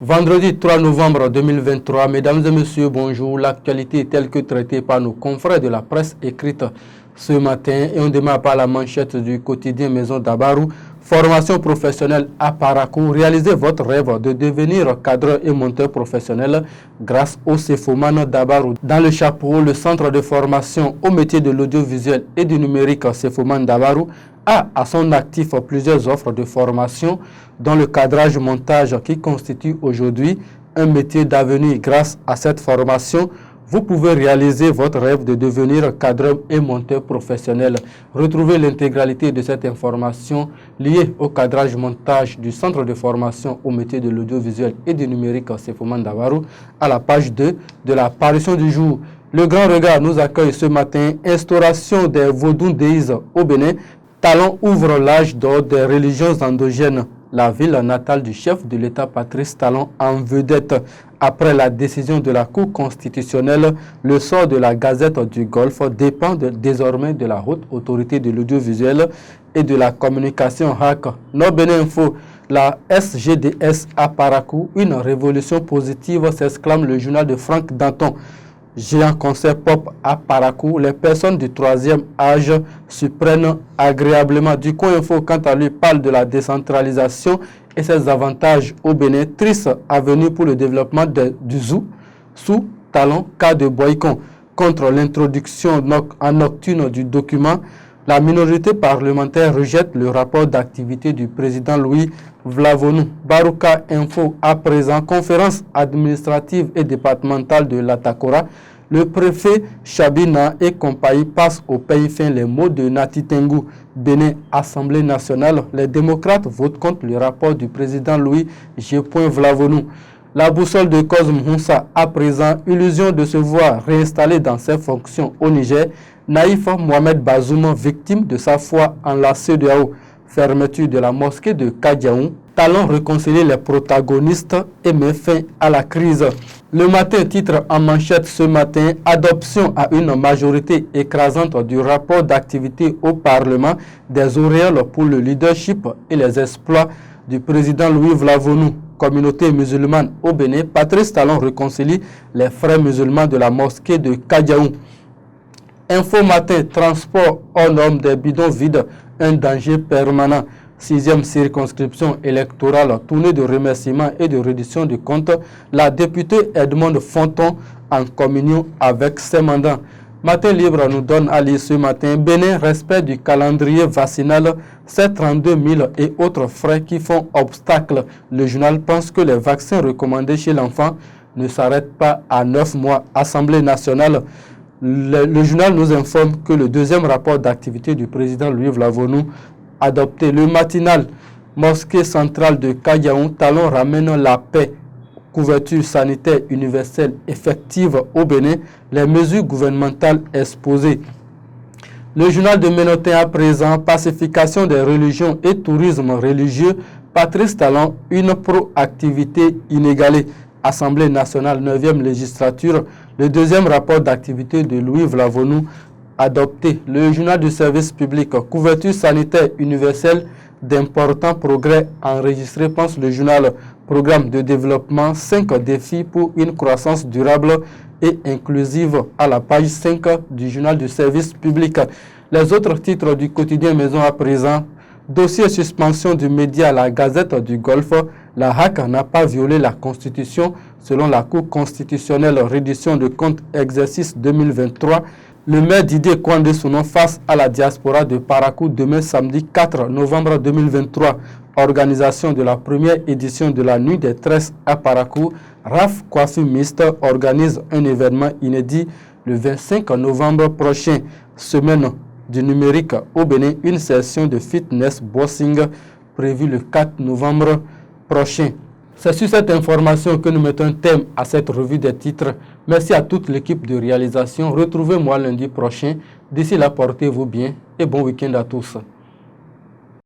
Vendredi 3 novembre 2023, mesdames et messieurs, bonjour. L'actualité telle que traitée par nos confrères de la presse écrite ce matin et on démarre par la manchette du quotidien Maison Dabarou. Formation professionnelle à Parakou. Réalisez votre rêve de devenir cadreur et monteur professionnel grâce au Cefoman Dabarou. Dans le chapeau, le centre de formation au métier de l'audiovisuel et du numérique Cefoman Dabarou a à son actif plusieurs offres de formation dont le cadrage-montage qui constitue aujourd'hui un métier d'avenir. Grâce à cette formation, vous pouvez réaliser votre rêve de devenir cadreur et monteur professionnel. Retrouvez l'intégralité de cette information liée au cadrage-montage du centre de formation au métier de l'audiovisuel et du numérique Cefoman Dabarou à la page 2 de la parution du jour. Le Grand Regard nous accueille ce matin. Instauration des Vodou Days au Bénin. Talon ouvre l'âge d'or des religions endogènes. La ville natale du chef de l'État Patrice Talon en vedette. Après la décision de la Cour constitutionnelle, le sort de la Gazette du Golfe dépend désormais de la haute autorité de l'audiovisuel et de la communication HAC. Nord Bénin Info, la SGDS à Parakou, une révolution positive, s'exclame le journal de Franck Danton. Géant concert pop à Parakou, les personnes du troisième âge se prennent agréablement. Du Coin Info, quant à lui, parle de la décentralisation et ses avantages au Bénin. Triste avenir pour le développement du zoo sous Talon, cas de boycott. Contre l'introduction en nocturne du document, la minorité parlementaire rejette le rapport d'activité du président Louis Vlavonou. Barouka Info à présent, conférence administrative et départementale de l'Atakora. Le préfet Chabina et compagnie passent au pays fin les mots de Nati Tengu. Bénin, Assemblée nationale, les démocrates votent contre le rapport du président Louis G. Vlavonou. La boussole de Cosme Hunsa à présent, illusion de se voir réinstallé dans ses fonctions au Niger. Naïf Mohamed Bazoum, victime de sa foi en la CEDEAO. Fermeture de la mosquée de Kadiaou. Talon réconcilier les protagonistes et met fin à la crise. Le Matin titre en manchette ce matin, adoption à une majorité écrasante du rapport d'activité au Parlement des auréoles pour le leadership et les exploits du président Louis Vlavonou. Communauté musulmane au Bénin, Patrice Talon réconcilie les frères musulmans de la mosquée de Kadiaou. Info Matin, transport hors norme des bidons vides, un danger permanent. 6e circonscription électorale, tournée de remerciements et de reddition de comptes, la députée Edmond Fonton en communion avec ses mandats. Matin Libre nous donne à lire ce matin, Bénin, respect du calendrier vaccinal, c'est 32 000 et autres frais qui font obstacle. Le journal pense que les vaccins recommandés chez l'enfant ne s'arrêtent pas à 9 mois. Assemblée nationale. Le journal nous informe que le deuxième rapport d'activité du président Louis Vlavonou adopté. Le matinal, mosquée centrale de Kadiaou, Talon ramène la paix. Couverture sanitaire universelle effective au Bénin, les mesures gouvernementales exposées. Le journal de Ménotin à présent, pacification des religions et tourisme religieux, Patrice Talon, une proactivité inégalée. Assemblée nationale, 9e législature, le deuxième rapport d'activité de Louis Vlavonou adopté. Le journal du service public, couverture sanitaire universelle, d'importants progrès enregistrés, pense le journal. Programme de développement, 5 défis pour une croissance durable et inclusive à la page 5 du journal du service public. Les autres titres du quotidien Maison à présent, dossier suspension du média La Gazette du Golfe, la HAC n'a pas violé la Constitution selon la Cour constitutionnelle, reddition de comptes exercice 2023. Le maire Didier Kwande Sounon face à la diaspora de Parakou demain samedi 4 novembre 2023. Organisation de la première édition de la Nuit des Tresses à Parakou. RAF Coiffure Mixte organise un événement inédit le 25 novembre prochain. Semaine du numérique au Bénin, une session de fitness boxing prévue le 4 novembre prochain. C'est sur cette information que nous mettons un thème à cette revue des titres. Merci à toute l'équipe de réalisation. Retrouvez-moi lundi prochain. D'ici là, portez-vous bien et bon week-end à tous.